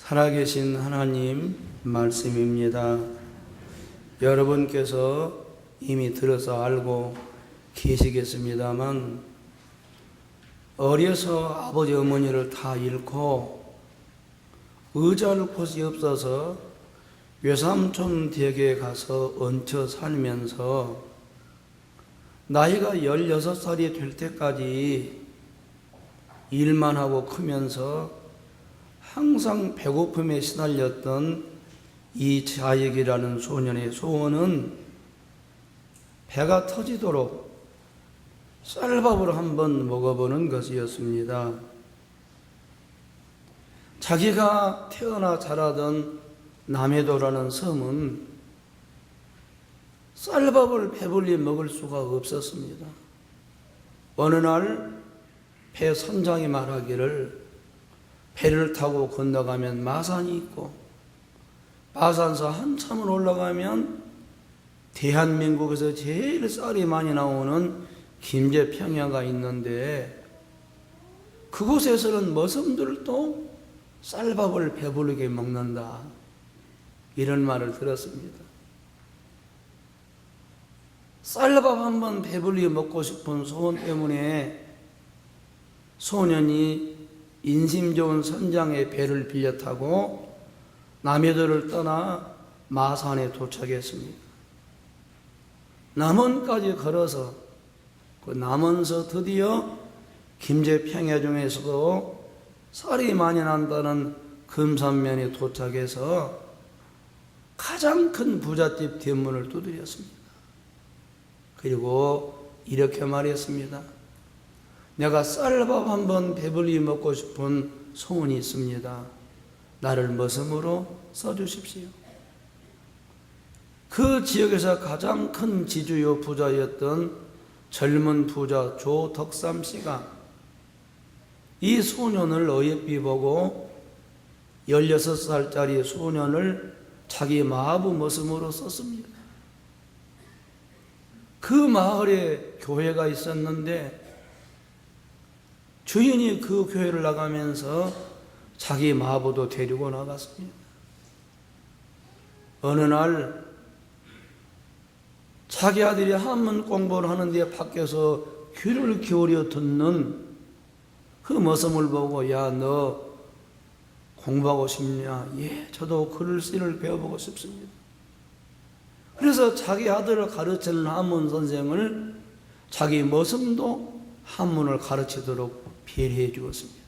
살아계신 하나님 말씀입니다. 여러분께서 이미 들어서 알고 계시겠습니다만, 어려서 아버지 어머니를 다 잃고 의지할 곳이 없어서 외삼촌 댁에 가서 얹혀 살면서 나이가 16살이 될 때까지 일만 하고 크면서 항상 배고픔에 시달렸던 이 자익이라는 소년의 소원은 배가 터지도록 쌀밥을 한번 먹어보는 것이었습니다. 자기가 태어나 자라던 남해도라는 섬은 쌀밥을 배불리 먹을 수가 없었습니다. 어느 날 배 선장이 말하기를 배를 타고 건너가면 마산이 있고, 마산서 한참을 올라가면 대한민국에서 제일 쌀이 많이 나오는 김제평야가 있는데, 그곳에서는 머슴들도 쌀밥을 배부르게 먹는다, 이런 말을 들었습니다. 쌀밥 한번 배불리 먹고 싶은 소원 때문에 소년이 인심 좋은 선장의 배를 빌려 타고 남해도를 떠나 마산에 도착했습니다. 남원까지 걸어서 그 남원서 드디어 김제평야 중에서도 쌀이 많이 난다는 금산면에 도착해서 가장 큰 부잣집 뒷문을 두드렸습니다. 그리고 이렇게 말했습니다. 내가 쌀밥 한번 배불리 먹고 싶은 소원이 있습니다. 나를 머슴으로 써주십시오. 그 지역에서 가장 큰 지주요 부자였던 젊은 부자 조덕삼 씨가 이 소년을 어여삐 보고 16살짜리 소년을 자기 마부 머슴으로 썼습니다. 그 마을에 교회가 있었는데 주인이 그 교회를 나가면서 자기 마부도 데리고 나갔습니다. 어느 날 자기 아들이 한문 공부를 하는데 밖에서 귀를 기울여 듣는 그 머슴을 보고, 야, 너 공부하고 싶냐? 예, 저도 글씨를 배워보고 싶습니다. 그래서 자기 아들을 가르치는 한문 선생을 자기 머슴도 한문을 가르치도록 배려해 주었습니다.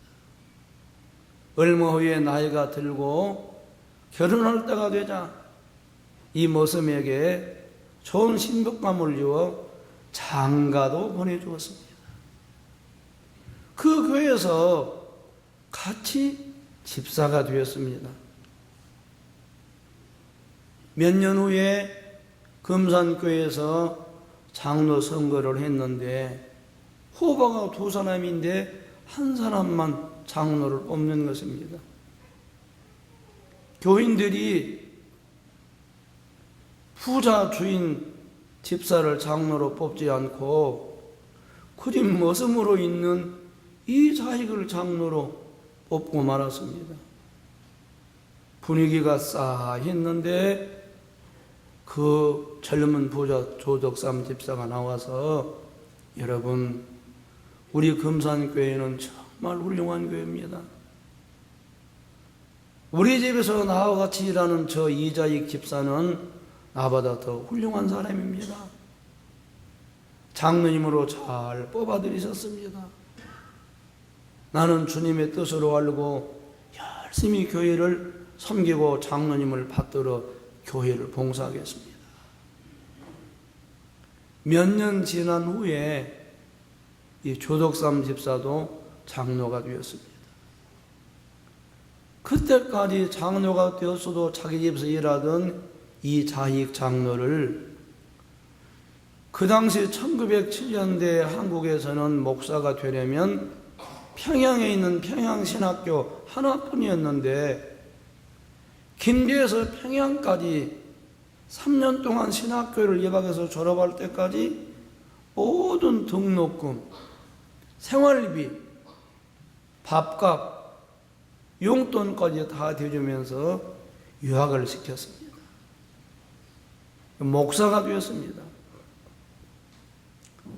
얼마 후에 나이가 들고 결혼할 때가 되자 이 머슴에게 좋은 신부감을 주어 장가도 보내주었습니다. 그 교회에서 같이 집사가 되었습니다. 몇 년 후에 금산교회에서 장로 선거를 했는데 후보가 두 사람인데 한 사람만 장로를 뽑는 것입니다. 교인들이 부자 주인 집사를 장로로 뽑지 않고 그리 머슴으로 있는 이 자식을 장로로 뽑고 말았습니다. 분위기가 싸했는데 그 젊은 부자 조덕삼 집사가 나와서, 여러분, 우리 금산교회는 정말 훌륭한 교회입니다. 우리 집에서 나와 같이 일하는 저 이자익 집사는 나보다 더 훌륭한 사람입니다. 장로님으로 잘 뽑아들이셨습니다. 나는 주님의 뜻으로 알고 열심히 교회를 섬기고 장로님을 받들어 교회를 봉사하겠습니다. 몇 년 지난 후에 이 조덕삼 집사도 장로가 되었습니다. 그때까지 장로가 되었어도 자기 집에서 일하던 이 자익 장로를 그 당시 1907년대 한국에서는 목사가 되려면 평양에 있는 평양신학교 하나뿐이었는데, 김제에서 평양까지 3년 동안 신학교를 예박해서 졸업할 때까지 모든 등록금, 생활비, 밥값, 용돈까지 다 대주면서 유학을 시켰습니다. 목사가 되었습니다.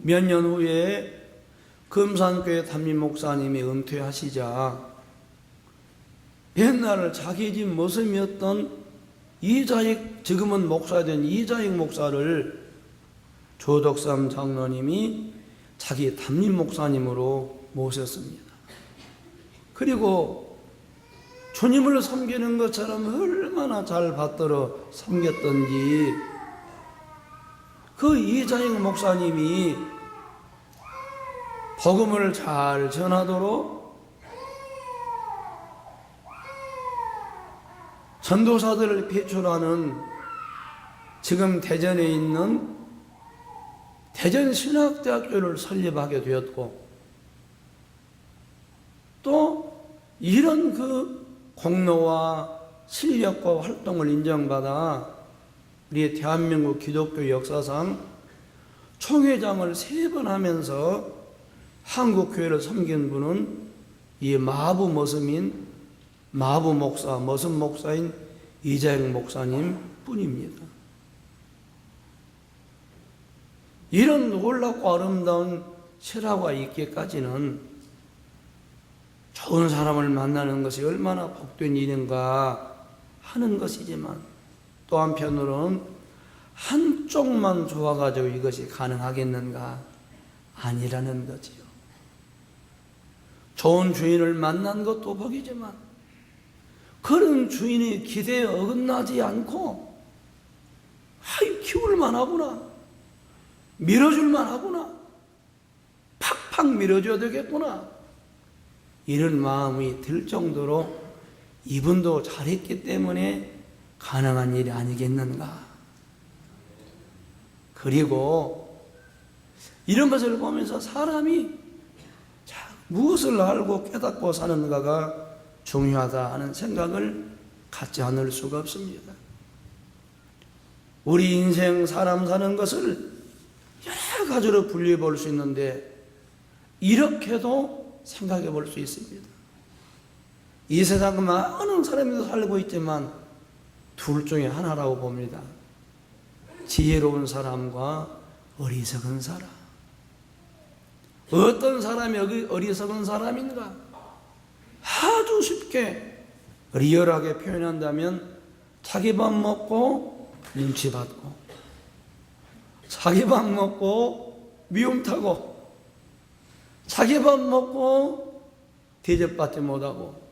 몇 년 후에 금산교회 담임 목사님이 은퇴하시자 옛날 자기 집 모습이었던 이자익, 지금은 목사가 된 이자익 목사를 조덕삼 장로님이 자기 담임 목사님으로 모셨습니다. 그리고 주님을 섬기는 것처럼 얼마나 잘 받들어 섬겼던지 그 이자익 목사님이 복음을 잘 전하도록 전도사들을 배출하는 지금 대전에 있는 대전신학대학교를 설립하게 되었고, 또 이런 그 공로와 실력과 활동을 인정받아 우리 대한민국 기독교 역사상 총회장을 3번 하면서 한국교회를 섬긴 분은 이 마부 머슴인 마부 목사, 머슴 목사인 이자익 목사님 뿐입니다. 이런 놀랍고 아름다운 실화가 있기까지는 좋은 사람을 만나는 것이 얼마나 복된 일인가 하는 것이지만, 또 한편으로는 한쪽만 좋아가지고 이것이 가능하겠는가? 아니라는 거지요. 좋은 주인을 만난 것도 복이지만 그런 주인의 기대에 어긋나지 않고 키울만 하구나, 밀어줄만 하구나, 팍팍 밀어줘야 되겠구나, 이런 마음이 들 정도로 이분도 잘했기 때문에 가능한 일이 아니겠는가. 그리고 이런 것을 보면서 사람이 무엇을 알고 깨닫고 사는가가 중요하다 하는 생각을 갖지 않을 수가 없습니다. 우리 인생 사람 사는 것을 여러 가지로 분류해 볼 수 있는데 이렇게도 생각해 볼 수 있습니다. 이 세상 많은 사람이 살고 있지만 둘 중에 하나라고 봅니다. 지혜로운 사람과 어리석은 사람. 어떤 사람이 어리석은 사람인가? 아주 쉽게 리얼하게 표현한다면 자기 밥 먹고 눈치 받고, 자기 밥 먹고 미움 타고, 자기 밥 먹고 대접받지 못하고,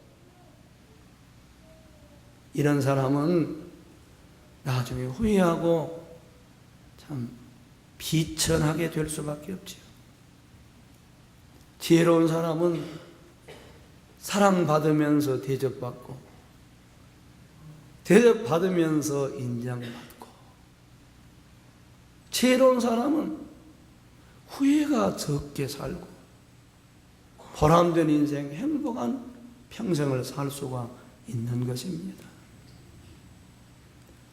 이런 사람은 나중에 후회하고 참 비천하게 될 수밖에 없지요. 지혜로운 사람은 사랑받으면서 대접받고, 대접받으면서 인정받고, 지혜로운 사람은 후회가 적게 살고 보람된 인생, 행복한 평생을 살 수가 있는 것입니다.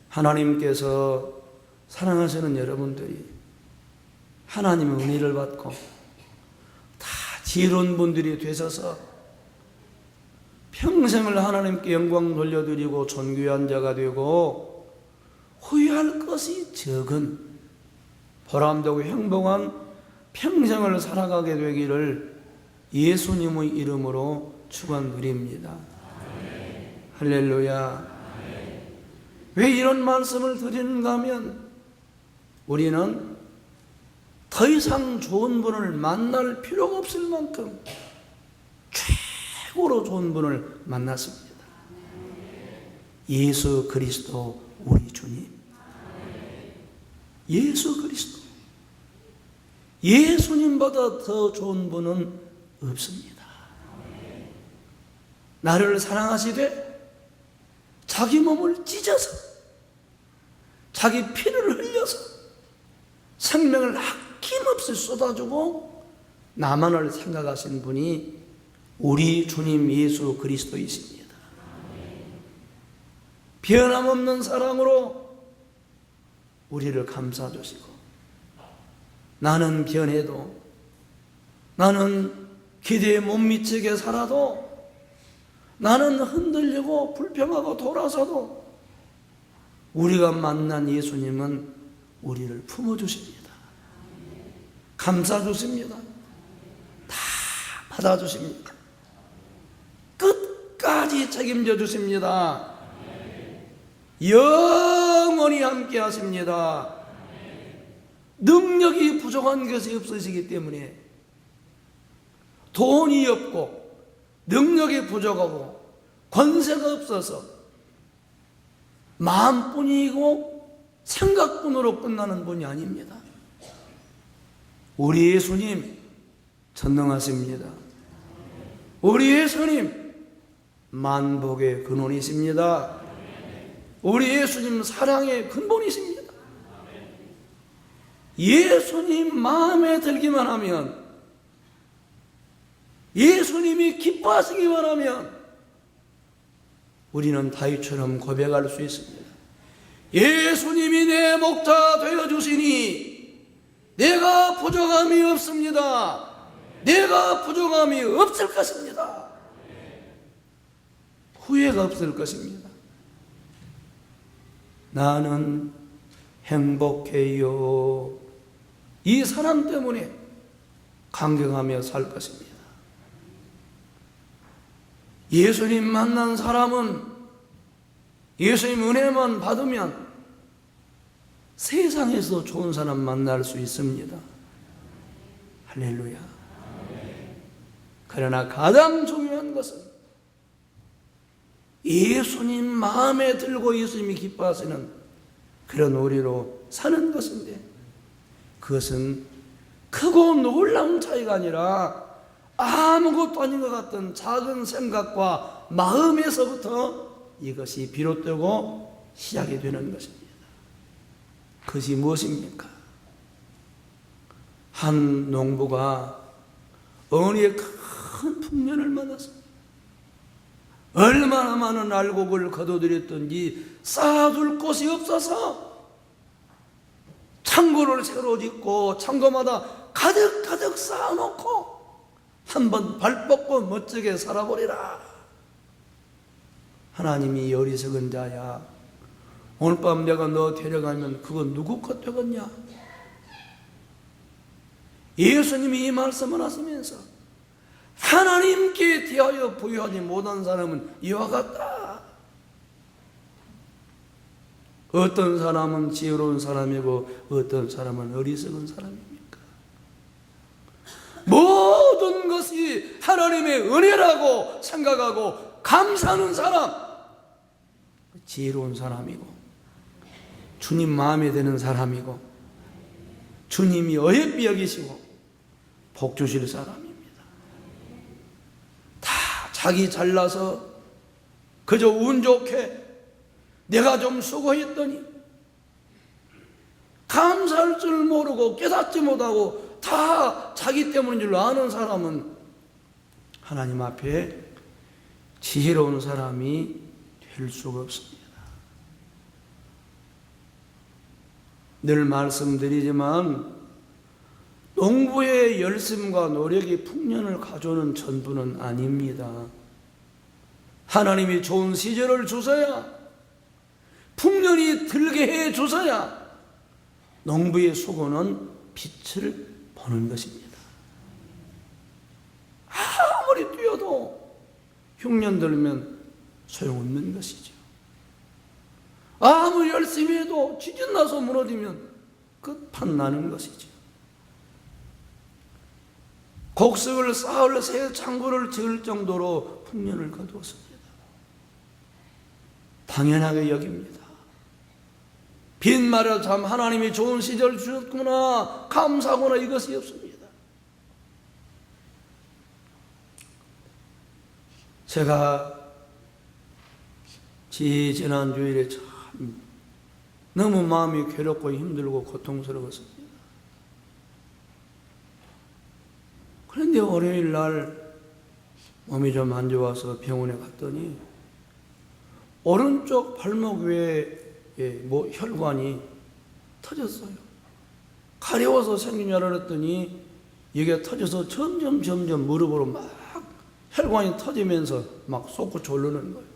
하나님께서 사랑하시는 여러분들이 하나님의 은혜를 받고 다 지혜로운 분들이 되셔서 평생을 하나님께 영광 돌려드리고 존귀한 자가 되고 후회할 것이 적은 보람되고 행복한 평생을 살아가게 되기를 예수님의 이름으로 축원드립니다. 할렐루야. 왜 이런 말씀을 드리는가 하면 우리는 더 이상 좋은 분을 만날 필요가 없을 만큼 최고로 좋은 분을 만났습니다. 예수 그리스도 우리 주님. 예수 그리스도. 예수님보다 더 좋은 분은 없습니다. 나를 사랑하시되 자기 몸을 찢어서 자기 피를 흘려서 생명을 아낌없이 쏟아주고 나만을 생각하신 분이 우리 주님 예수 그리스도이십니다. 변함없는 사랑으로 우리를 감싸주시고, 나는 변해도, 나는 기대에 못 미치게 살아도, 나는 흔들리고 불평하고 돌아서도 우리가 만난 예수님은 우리를 품어주십니다. 감싸주십니다. 다 받아주십니다. 끝까지 책임져 주십니다. 영원히 함께 하십니다. 능력이 부족한 것이 없으시기 때문에 돈이 없고 능력이 부족하고 권세가 없어서 마음뿐이고 생각뿐으로 끝나는 분이 아닙니다. 우리 예수님 전능하십니다. 우리 예수님 만복의 근원이십니다. 우리 예수님 사랑의 근본이십니다. 예수님 마음에 들기만 하면, 예수님이 기뻐하시기만 하면 우리는 다윗처럼 고백할 수 있습니다. 예수님이 내 목자 되어주시니 내가 부족함이 없습니다. 내가 부족함이 없을 것입니다. 후회가 없을 것입니다. 나는 행복해요. 이 사랑 때문에 감격하며 살 것입니다. 예수님 만난 사람은 예수님 은혜만 받으면 세상에서 좋은 사람 만날 수 있습니다. 할렐루야. 그러나 가장 중요한 것은 예수님 마음에 들고 예수님이 기뻐하시는 그런 우리로 사는 것인데, 그것은 크고 놀라운 차이가 아니라 아무것도 아닌 것 같은 작은 생각과 마음에서부터 이것이 비롯되고 시작이 되는 것입니다. 그것이 무엇입니까? 한 농부가 어머니의 큰 풍년을 맞았습니다. 얼마나 많은 알곡을 거둬들였던지 쌓아둘 곳이 없어서 창고를 새로 짓고 창고마다 가득가득 쌓아놓고 한번 발 뻗고 멋지게 살아보리라. 하나님이 어리석은 자야, 오늘 밤 내가 너 데려가면 그건 누구 것 되겠냐? 예수님이 이 말씀을 하시면서 하나님께 대하여 부여하지 못한 사람은 이와 같다. 어떤 사람은 지혜로운 사람이고 어떤 사람은 어리석은 사람입니까? 모든 것이 하나님의 은혜라고 생각하고 감사하는 사람, 지혜로운 사람이고 주님 마음에 드는 사람이고 주님이 어여삐 여기시고 복 주실 사람입니다. 다 자기 잘나서 그저 운 좋게 내가 좀 수고했더니 감사할 줄 모르고 깨닫지 못하고 다 자기 때문인 줄 아는 사람은 하나님 앞에 지혜로운 사람이 될 수가 없습니다. 늘 말씀드리지만 농부의 열심과 노력이 풍년을 가져오는 전부는 아닙니다. 하나님이 좋은 시절을 주셔야, 풍년이 들게 해 주셔야 농부의 수고는 빛을 보는 것입니다. 아무리 뛰어도 흉년 들면 소용없는 것이죠. 아무리 열심히 해도 지진 나서 무너지면 끝판 나는 것이죠. 곡식을 쌓을 새 창고를 지을 정도로 풍년을 거두었습니다. 당연하게 여깁니다. 빈말에 참 하나님이 좋은 시절 주셨구나, 감사하구나, 이것이 없습니다. 제가 지난주일에 참 너무 마음이 괴롭고 힘들고 고통스러웠습니다. 그런데 월요일 날 몸이 좀 안 좋아서 병원에 갔더니 오른쪽 발목 위에 혈관이 터졌어요. 가려워서 생긴 줄 알았더니 이게 터져서 점점 무릎으로 막 혈관이 터지면서 막 솟구쳐 오르는 거예요.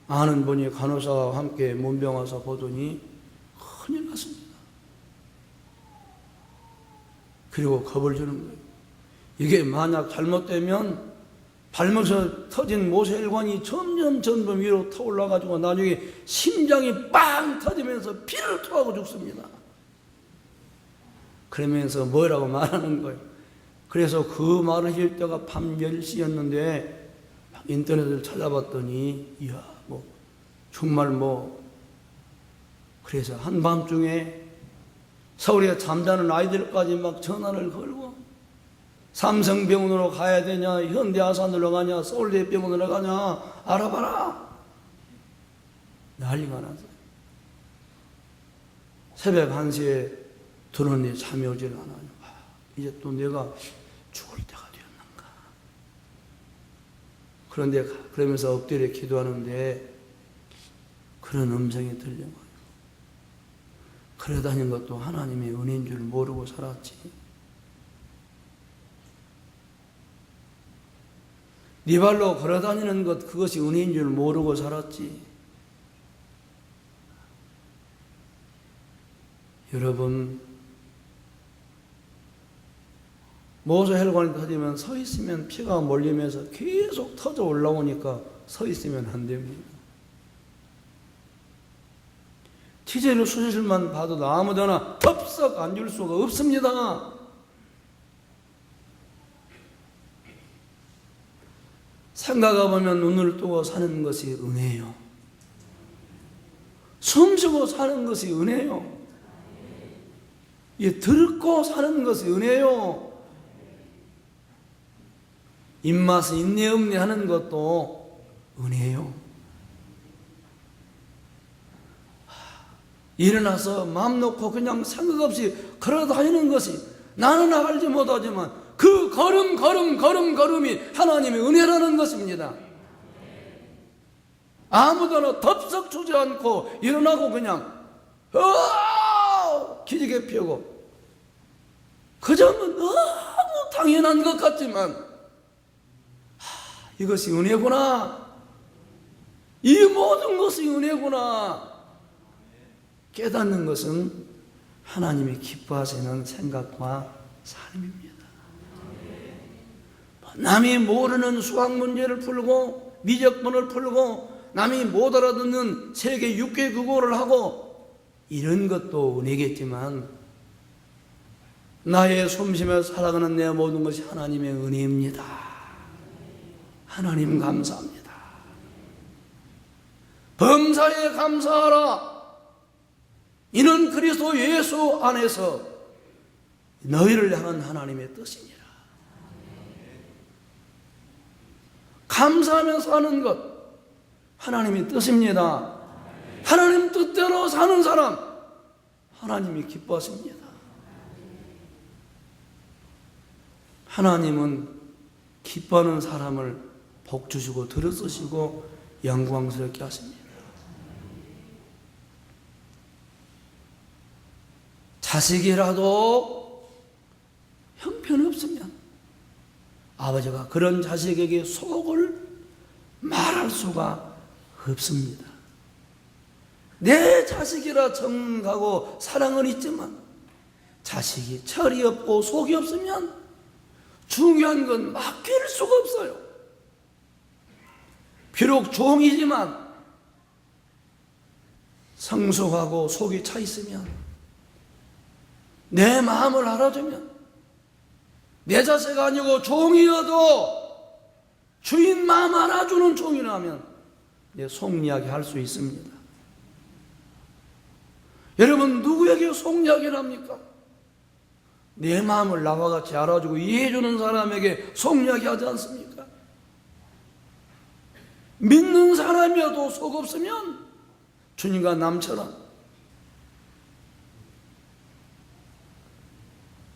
아는 분이 간호사와 함께 문병 와서 보더니 큰일 났습니다. 그리고 겁을 주는 거예요. 이게 만약 잘못되면 발목에서 터진 모세혈관이 점점 위로 타올라가지고 나중에 심장이 빵 터지면서 피를 토하고 죽습니다. 그러면서 뭐라고 말하는 거예요. 그래서 그 말을 할 때가 밤 10시였는데 인터넷을 찾아봤더니 이야 정말 그래서 한밤중에 서울에 잠자는 아이들까지 막 전화를 걸고 삼성병원으로 가야 되냐, 현대아산으로 가냐, 서울대병원으로 가냐 알아봐라 난리가 났어요. 새벽 1시에 들었는데 잠이 오질 않아요. 이제 또 내가 죽을 때가 되었는가. 그런데 그러면서 엎드려 기도하는데 그런 음성이 들려요. 걸어다니는 것도 하나님의 은혜인 줄 모르고 살았지. 네 발로 걸어다니는 것 그것이 은혜인 줄 모르고 살았지. 여러분, 모세혈관이 터지면 서 있으면 피가 몰리면서 계속 터져 올라오니까 서 있으면 안 됩니다. 티제로 수술만 봐도 아무데나 덥석 앉을 수가 없습니다. 생각해보면 눈을 뜨고 사는 것이 은혜요. 숨쉬고 사는 것이 은혜요. 들고 사는 것이 은혜요. 입맛이 있네 없네 하는 것도 은혜요. 일어나서 마음 놓고 그냥 생각 없이 걸어다니는 것이 나는 알지 못하지만 그 걸음이 하나님의 은혜라는 것입니다. 아무데나 덥석 주지 않고 일어나고 그냥 기지개 펴고 그저는 너무 당연한 것 같지만 이것이 은혜구나. 이 모든 것이 은혜구나. 깨닫는 것은 하나님이 기뻐하시는 생각과 삶입니다. 남이 모르는 수학 문제를 풀고 미적분을 풀고 남이 못 알아듣는 세계 6개 국어를 하고 이런 것도 은혜겠지만 나의 숨쉬며 살아가는 내 모든 것이 하나님의 은혜입니다. 하나님 감사합니다. 범사에 감사하라. 이는 그리스도 예수 안에서 너희를 향한 하나님의 뜻이니라. 감사하면서 사는 것 하나님의 뜻입니다. 하나님 뜻대로 사는 사람 하나님이 기뻐하십니다. 하나님은 기뻐하는 사람을 복 주시고 들어쓰시고 영광스럽게 하십니다. 자식이라도 형편없으면 아버지가 그런 자식에게 속을 말할 수가 없습니다. 내 자식이라 정하고 사랑은 있지만 자식이 철이 없고 속이 없으면 중요한 건 맡길 수가 없어요. 비록 종이지만 성숙하고 속이 차 있으면 내 마음을 알아주면 내 자식 아니고 종이어도 주인 마음 알아주는 종이라면 내 속 이야기 할 수 있습니다. 여러분 누구에게 속 이야기를 합니까? 내 마음을 나와 같이 알아주고 이해해주는 사람에게 속 이야기 하지 않습니까? 믿는 사람이어도 속 없으면 주님과 남처럼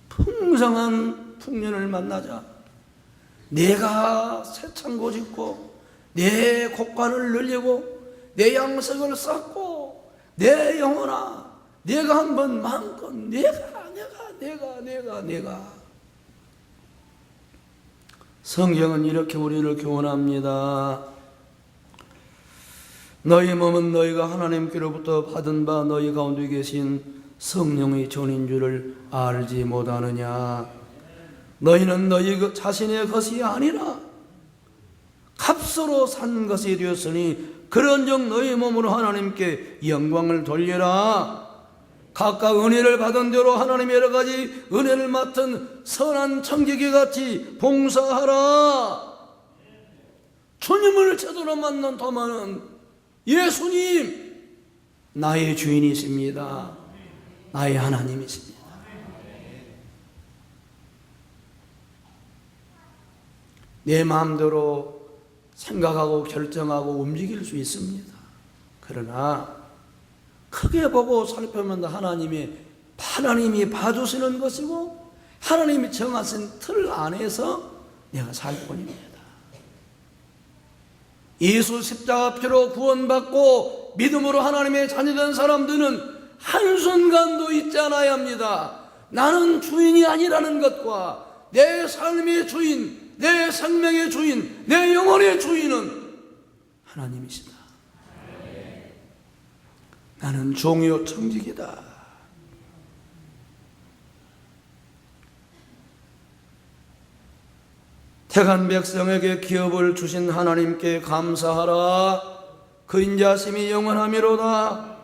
풍성한 풍년을 만나자. 내가 새 창고 짓고 내 곡간을 늘리고 내 양석을 쌓고 내 영혼아 내가 한번 마음껏 내가 성경은 이렇게 우리를 교훈합니다. 너희 몸은 너희가 하나님께로부터 받은 바 너희 가운데 계신 성령의 전인 줄을 알지 못하느냐. 너희는 너희 자신의 것이 아니라 값으로 산 것이 되었으니 그런즉 너희 몸으로 하나님께 영광을 돌리라. 각각 은혜를 받은 대로 하나님의 여러 가지 은혜를 맡은 선한 청지기 같이 봉사하라. 주님을 제대로 만난 도마는 예수님 나의 주인이십니다. 나의 하나님이십니다. 내 마음대로 생각하고 결정하고 움직일 수 있습니다. 그러나 크게 보고 살펴보면 하나님이 봐주시는 것이고 하나님이 정하신 틀 안에서 내가 살 뿐입니다. 예수 십자가 피로 구원받고 믿음으로 하나님의 자녀된 사람들은 한순간도 잊지 않아야 합니다. 나는 주인이 아니라는 것과 내 삶의 주인, 내 생명의 주인, 내 영혼의 주인은 하나님이시다. 나는 종이요 청직이다. 택한 백성에게 기업을 주신 하나님께 감사하라. 그 인자심이 영원하미로다.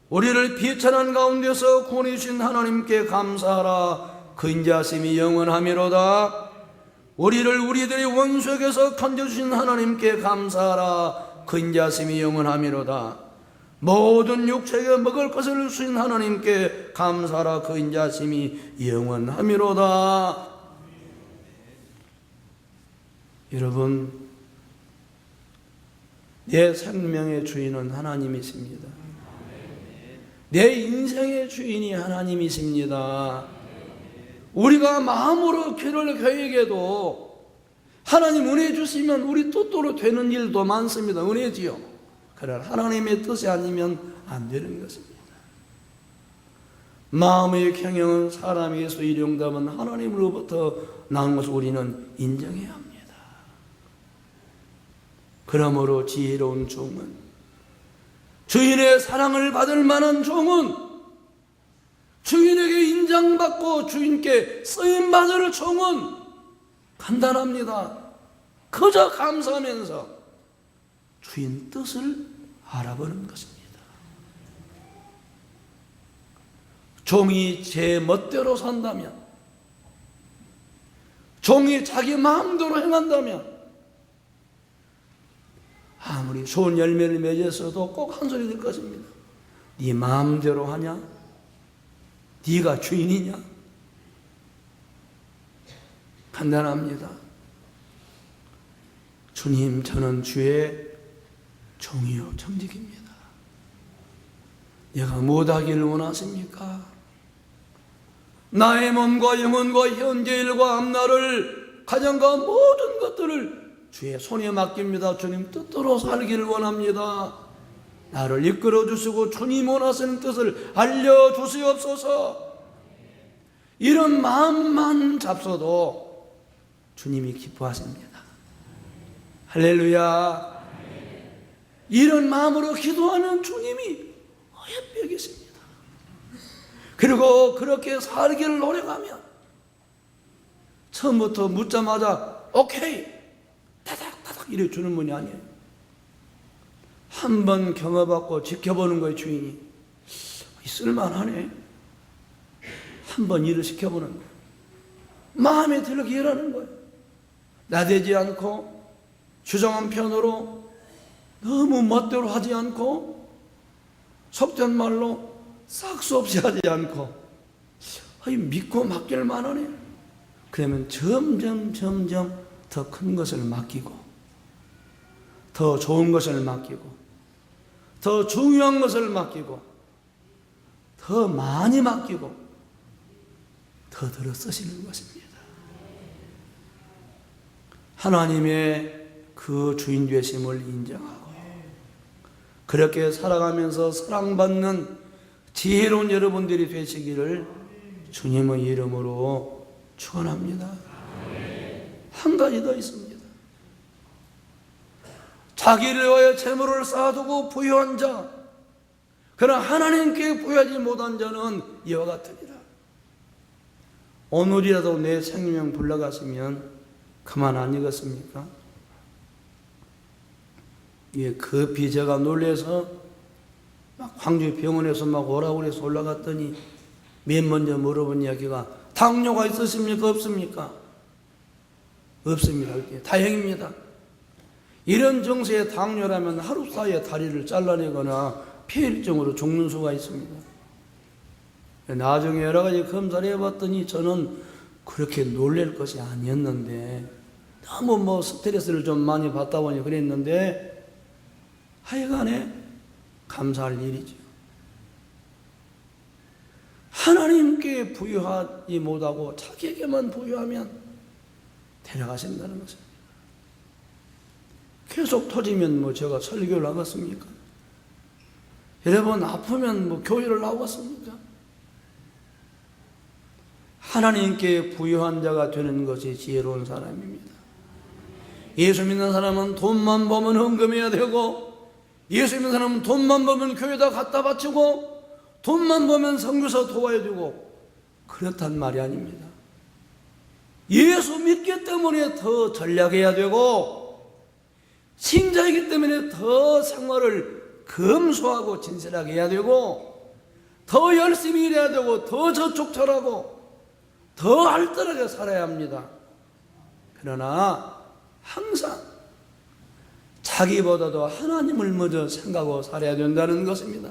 우리를 비천한 가운데서 구원해 주신 하나님께 감사하라. 그 인자심이 영원하미로다. 우리를 우리들의 원수에게서 건져주신 하나님께 감사하라. 그 인자심이 영원하미로다. 모든 육체에게 먹을 것을 주신 하나님께 감사하라. 그 인자심이 영원하미로다. 여러분, 내 생명의 주인은 하나님이십니다. 내 인생의 주인이 하나님이십니다. 우리가 마음으로 귀를 계획해도 하나님 은혜 주시면 우리 뜻대로 되는 일도 많습니다. 은혜지요. 그러나 하나님의 뜻이 아니면 안 되는 것입니다. 마음의 경영은 사람에게서 이용되면 하나님으로부터 나온 것을 우리는 인정해야 합니다. 그러므로 지혜로운 종은, 주인의 사랑을 받을 만한 종은, 주인에게 인정받고 주인께 쓰임받을 종은 간단합니다. 그저 감사하면서 주인 뜻을 알아보는 것입니다. 종이 제 멋대로 산다면, 종이 자기 마음대로 행한다면 아무리 좋은 열매를 맺었어도 꼭 한 소리 들 것입니다. 네 마음대로 하냐? 네가 주인이냐? 간단합니다. 주님, 저는 주의 종이요 청직입니다. 내가 무엇하기를 원하십니까? 나의 몸과 영혼과 현재 일과 앞날을, 가정과 모든 것들을 주의 손에 맡깁니다. 주님 뜻대로 살기를 원합니다. 나를 이끌어 주시고 주님 원하시는 뜻을 알려주시옵소서. 이런 마음만 잡숴도 주님이 기뻐하십니다. 할렐루야. 이런 마음으로 기도하는 주님이 옆에 계십니다. 그리고 그렇게 살기를 노력하면 처음부터 묻자마자 오케이 타닥타닥 이래 주는 분이 아니에요. 한번 경험받고 지켜보는 거예요. 주인이 쓸만하네. 한번 일을 시켜보는 거예요. 마음에 들게 일하는 거예요. 나대지 않고 주정한 편으로 너무 멋대로 하지 않고 속된 말로 싹수 없이 하지 않고 믿고 맡길 만하네. 그러면 점점 더 큰 것을 맡기고, 더 좋은 것을 맡기고, 더 중요한 것을 맡기고, 더 많이 맡기고, 더 들어 쓰시는 것입니다. 하나님의 그 주인 되심을 인정하고 그렇게 살아가면서 사랑받는 지혜로운 여러분들이 되시기를 주님의 이름으로 축원합니다. 한 가지 더 있습니다. 자기를 위하여 재물을 쌓아두고 부유한 자, 그러나 하나님께 부유하지 못한 자는 이와 같으리라. 오늘이라도 내 생명 불러갔으면 그만 아니겠습니까? 예, 급히 제가 놀래서 막 황주 병원에서 막 오라고 그래서 올라갔더니 맨 먼저 물어본 이야기가 당뇨가 있으십니까? 없습니까? 없습니다. 다행입니다. 이런 정세의 당뇨라면 하루 사이에 다리를 잘라내거나 폐혈증으로 죽는 수가 있습니다. 나중에 여러 가지 검사를 해봤더니 저는 그렇게 놀랄 것이 아니었는데 너무 스트레스를 좀 많이 받다 보니 그랬는데 하여간에 감사할 일이죠. 하나님께 부유하지 못하고 자기에게만 부유하면 데려가신다는 것입니다. 계속 터지면 제가 설교를 하겠습니까? 여러분 아프면 교회를 나오겠습니까? 하나님께 부유한 자가 되는 것이 지혜로운 사람입니다. 예수 믿는 사람은 돈만 보면 헌금해야 되고, 예수 믿는 사람은 돈만 보면 교회에다 갖다 바치고, 돈만 보면 선교사 도와야 되고, 그렇단 말이 아닙니다. 예수 믿기 때문에 더 전략해야 되고, 신자이기 때문에 더 생활을 검소하고 진실하게 해야 되고, 더 열심히 일해야 되고, 더 저촉절하고 더 알뜰하게 살아야 합니다. 그러나 항상 자기보다도 하나님을 먼저 생각하고 살아야 된다는 것입니다.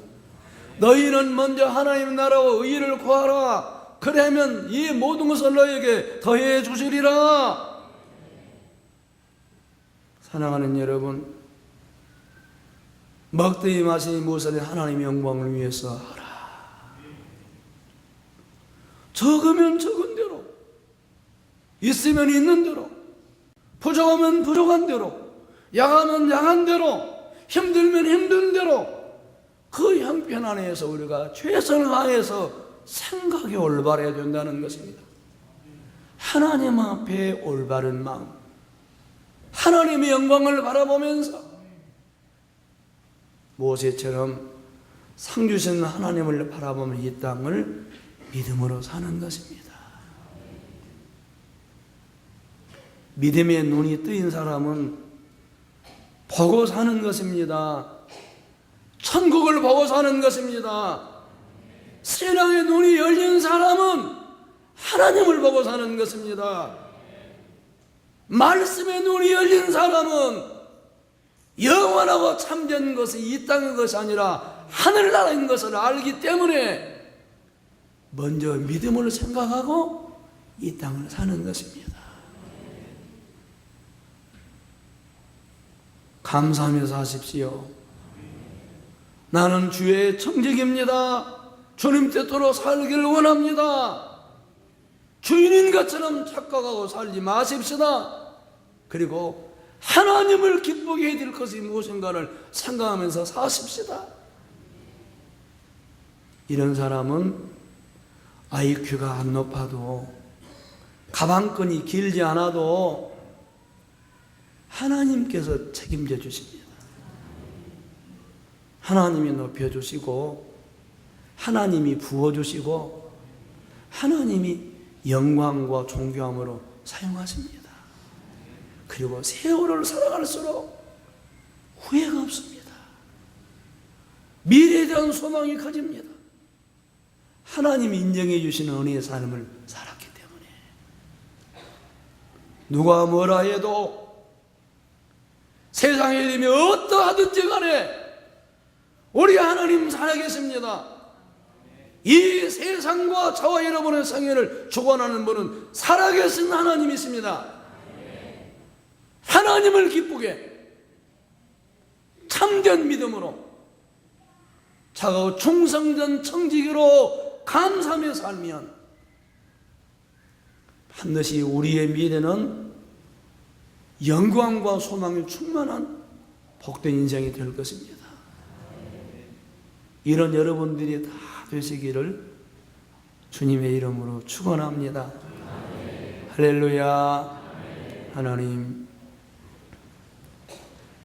너희는 먼저 하나님 나라와 의를 구하라. 그러면 이 모든 것을 너희에게 더해 주시리라. 사랑하는 여러분, 먹더니 마시니 무엇을 하나님의 영광을 위해서 하라. 적으면 적은 대로, 있으면 있는 대로, 부족하면 부족한 대로, 약하면 약한 대로, 힘들면 힘든 대로 그 형편 안에서 우리가 최선을 다해서 생각이 올바라야 된다는 것입니다. 하나님 앞에 올바른 마음, 하나님의 영광을 바라보면서 모세처럼 상 주신 하나님을 바라보며 이 땅을 믿음으로 사는 것입니다. 믿음의 눈이 뜨인 사람은 보고 사는 것입니다. 천국을 보고 사는 것입니다. 신앙의 눈이 열린 사람은 하나님을 보고 사는 것입니다. 말씀의 눈이 열린 사람은 영원하고 참된 것이 이 땅의 것이 아니라 하늘나라인 것을 알기 때문에 먼저 믿음을 생각하고 이 땅을 사는 것입니다. 감사하면서 하십시오. 나는 주의 청직입니다. 주님 뜻대로 살기를 원합니다. 주인인 것처럼 착각하고 살지 마십시다. 그리고 하나님을 기쁘게 해드릴 것이 무엇인가를 생각하면서 사십시다. 이런 사람은 IQ가 안 높아도, 가방끈이 길지 않아도 하나님께서 책임져 주십니다. 하나님이 높여주시고, 하나님이 부어주시고, 하나님이 영광과 존귀함으로 사용하십니다. 그리고 세월을 살아갈수록 후회가 없습니다. 미래에 대한 소망이 커집니다. 하나님이 인정해 주시는 은혜의 삶을 살았기 때문에. 누가 뭐라 해도, 세상의 일이 어떠하든지 간에 우리 하나님 살아계십니다. 이 세상과 저와 여러분의 생애를 주관하는 분은 살아계신 하나님이십니다. 하나님을 기쁘게 참된 믿음으로 차가워 충성된 청지기로 감사하며 살면 반드시 우리의 미래는 영광과 소망이 충만한 복된 인생이 될 것입니다. 이런 여러분들이 다 되시기를 주님의 이름으로 축원합니다. 할렐루야. 하나님